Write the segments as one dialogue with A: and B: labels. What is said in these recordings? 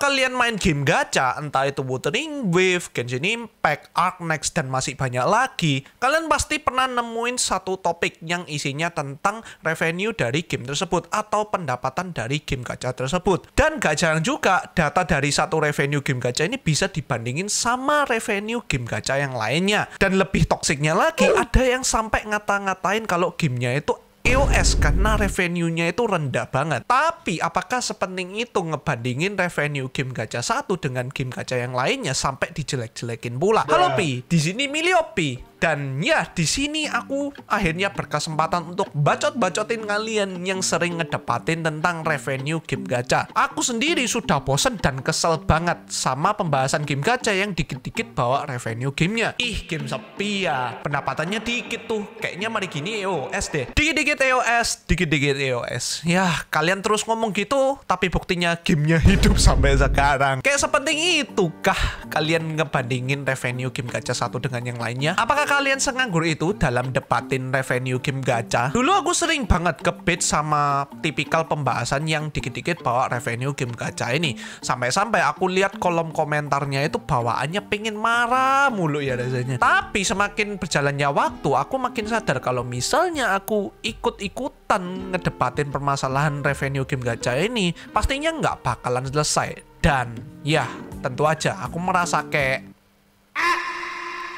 A: kalian main game gacha, entah itu Wuthering Waves, Genshin Impact, Arknights, dan masih banyak lagi, kalian pasti pernah nemuin satu topik yang isinya tentang revenue dari game tersebut atau pendapatan dari game gacha tersebut. Dan gak jarang juga data dari satu revenue game gacha ini bisa dibandingin sama revenue game gacha yang lainnya. Dan lebih toksiknya lagi, ada yang sampai ngata-ngatain kalau gamenya itu EOS karena revenue-nya itu rendah banget. Tapi apakah sepenting itu ngebandingin revenue game gacha satu dengan game gacha yang lainnya sampai dijelek-jelekin pula? Halo Pi, di sini Milio Pi. Dan ya, di sini aku akhirnya berkesempatan untuk bacot-bacotin kalian yang sering ngedepatin tentang revenue game gacha. Aku sendiri sudah bosen dan kesel banget sama pembahasan game gacha yang dikit-dikit bawa revenue gamenya. Ih, game sepi ya. Pendapatannya dikit tuh. Kayaknya mari gini EOS deh. Dikit-dikit EOS, dikit-dikit EOS. Ya, kalian terus ngomong gitu, tapi buktinya gamenya hidup sampai sekarang. Kayak sepenting itu kah kalian ngebandingin revenue game gacha satu dengan yang lainnya? Apakah kalian senganggur itu dalam debatin revenue game gacha? Dulu aku sering banget kebet sama tipikal pembahasan yang dikit-dikit bawa revenue game gacha ini. Sampai-sampai aku lihat kolom komentarnya itu bawaannya pengen marah mulu ya rasanya. Tapi semakin berjalannya waktu, aku makin sadar kalau misalnya aku ikut-ikutan ngedebatin permasalahan revenue game gacha ini, pastinya nggak bakalan selesai. Dan ya, tentu aja aku merasa kayak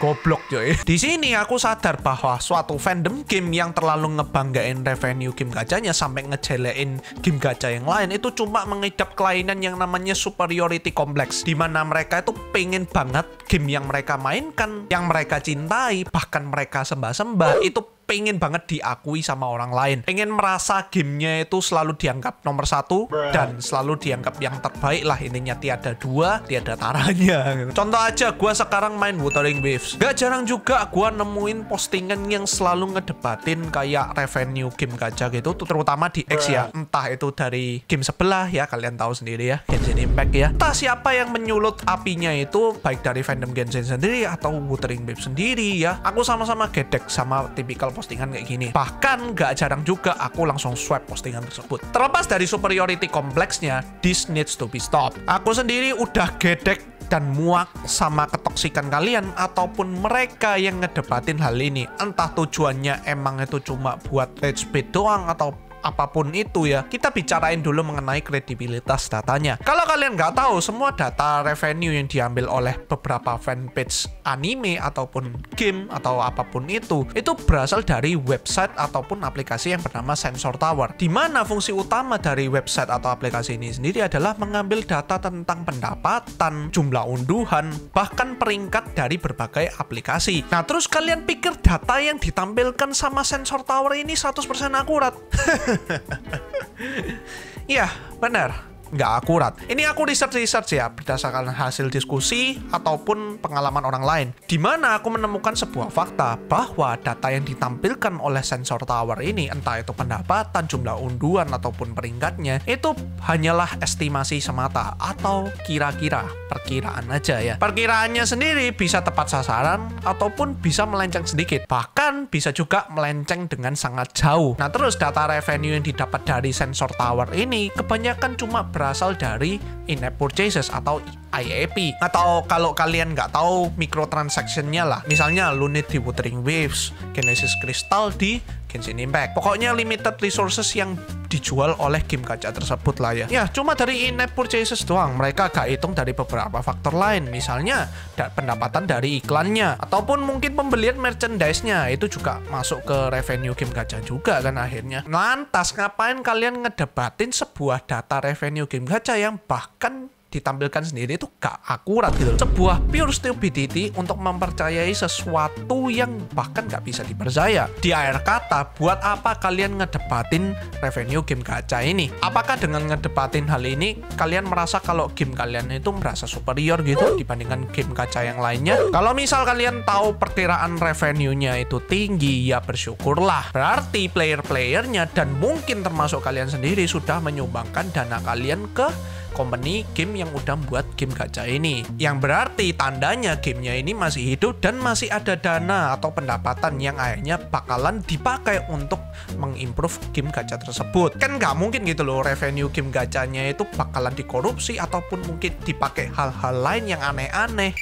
A: goblok coy. Di sini aku sadar bahwa suatu fandom game yang terlalu ngebanggain revenue game gachanya sampai ngejelein game gacha yang lain itu cuma mengidap kelainan yang namanya superiority complex, dimana mereka itu pengen banget game yang mereka mainkan, yang mereka cintai, bahkan mereka sembah-sembah itu pengen banget diakui sama orang lain. Pengen merasa gamenya itu selalu dianggap nomor satu dan selalu dianggap yang terbaik lah, intinya tiada dua, tiada taranya. Contoh aja, gue sekarang main Wuthering Waves. Gak jarang juga gue nemuin postingan yang selalu ngedebatin kayak revenue game gacha gitu, terutama di X ya. Entah itu dari game sebelah ya, kalian tahu sendiri ya, Genshin Impact ya. Entah siapa yang menyulut apinya itu, baik dari fandom Genshin sendiri atau Wuthering Waves sendiri ya. Aku sama-sama gedek sama tipikal postingan kayak gini. Bahkan gak jarang juga aku langsung swipe postingan tersebut. Terlepas dari superiority kompleksnya, this needs to be stopped. Aku sendiri udah gedek dan muak sama ketoksikan kalian ataupun mereka yang ngedebatin hal ini. Entah tujuannya emang itu cuma buat rage bait doang atau apapun itu ya, kita bicarain dulu mengenai kredibilitas datanya. Kalau kalian nggak tahu, semua data revenue yang diambil oleh beberapa fanpage anime ataupun game atau apapun itu berasal dari website ataupun aplikasi yang bernama Sensor Tower, di mana fungsi utama dari website atau aplikasi ini sendiri adalah mengambil data tentang pendapatan, jumlah unduhan, bahkan peringkat dari berbagai aplikasi. Nah, terus kalian pikir data yang ditampilkan sama Sensor Tower ini 100% akurat? Iya, benar. Nggak akurat. Ini aku research ya berdasarkan hasil diskusi ataupun pengalaman orang lain, di mana aku menemukan sebuah fakta bahwa data yang ditampilkan oleh Sensor Tower ini, entah itu pendapatan, jumlah unduhan ataupun peringkatnya, itu hanyalah estimasi semata atau kira-kira, perkiraan aja ya. Perkiraannya sendiri bisa tepat sasaran ataupun bisa melenceng sedikit, bahkan bisa juga melenceng dengan sangat jauh. Nah, terus data revenue yang didapat dari Sensor Tower ini kebanyakan cuma berasal dari in-app purchases atau IAP, atau kalau kalian nggak tahu microtransaction-nya lah, misalnya Lunit di Wuthering Waves, Genesis Crystal di Genshin Impact. Pokoknya limited resources yang dijual oleh game gacha tersebut lah ya. Ya, cuma dari in-app purchases doang, mereka gak hitung dari beberapa faktor lain, misalnya pendapatan dari iklannya, ataupun mungkin pembelian merchandise-nya, itu juga masuk ke revenue game gacha juga kan akhirnya. Lantas ngapain kalian ngedebatin sebuah data revenue game gacha yang bahkan ditampilkan sendiri itu gak akurat gitu. Sebuah pure stupidity untuk mempercayai sesuatu yang bahkan gak bisa dipercaya. Di akhir kata, buat apa kalian ngedebatin revenue game gacha ini? Apakah dengan ngedebatin hal ini kalian merasa kalau game kalian itu merasa superior gitu dibandingkan game gacha yang lainnya? Kalau misal kalian tahu perkiraan revenue-nya itu tinggi, ya bersyukurlah. Berarti player-playernya dan mungkin termasuk kalian sendiri sudah menyumbangkan dana kalian ke company game yang udah buat game gacha ini. Yang berarti tandanya gamenya ini masih hidup dan masih ada dana atau pendapatan yang akhirnya bakalan dipakai untuk mengimprove game gacha tersebut. Kan nggak mungkin gitu loh revenue game gachanya itu bakalan dikorupsi ataupun mungkin dipakai hal-hal lain yang aneh-aneh.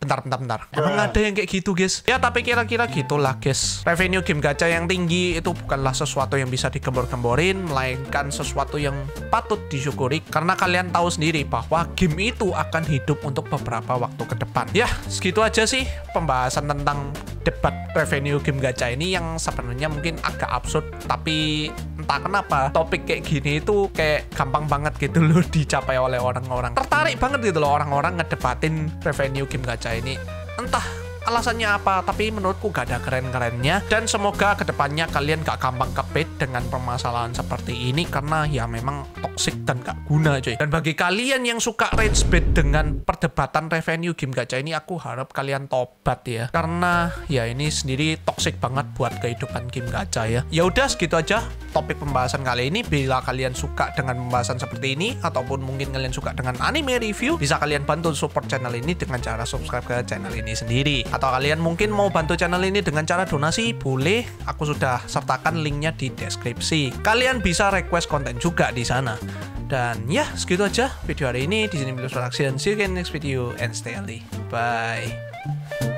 A: Bentar. Emang ada yang kayak gitu, guys? Ya, tapi kira-kira gitulah, guys. Revenue game gacha yang tinggi itu bukanlah sesuatu yang bisa digembor-gemborin, melainkan sesuatu yang patut disyukuri karena kalian tahu sendiri bahwa game itu akan hidup untuk beberapa waktu ke depan. Ya, segitu aja sih pembahasan tentang debat revenue game gacha ini yang sebenarnya mungkin agak absurd, tapi entah kenapa topik kayak gini itu kayak gampang banget gitu loh dicapai oleh orang-orang. Tertarik banget gitu loh orang-orang ngedebatin revenue game gacha ini. Entah alasannya apa, tapi menurutku gak ada keren-kerennya, dan semoga kedepannya kalian gak gampang kebait dengan permasalahan seperti ini karena ya memang toxic dan gak guna, cuy. Dan bagi kalian yang suka rage bait dengan perdebatan revenue game gacha ini, aku harap kalian tobat ya, karena ya ini sendiri toxic banget buat kehidupan game gacha ya. Ya udah, segitu aja topik pembahasan kali ini. Bila kalian suka dengan pembahasan seperti ini ataupun mungkin kalian suka dengan anime review, bisa kalian bantu support channel ini dengan cara subscribe ke channel ini sendiri. Atau kalian mungkin mau bantu channel ini dengan cara donasi, boleh. Aku sudah sertakan linknya di deskripsi. Kalian bisa request konten juga di sana. Dan ya, segitu aja video hari ini. Di sini Bilus Production. See you again next video and stay healthy. Bye.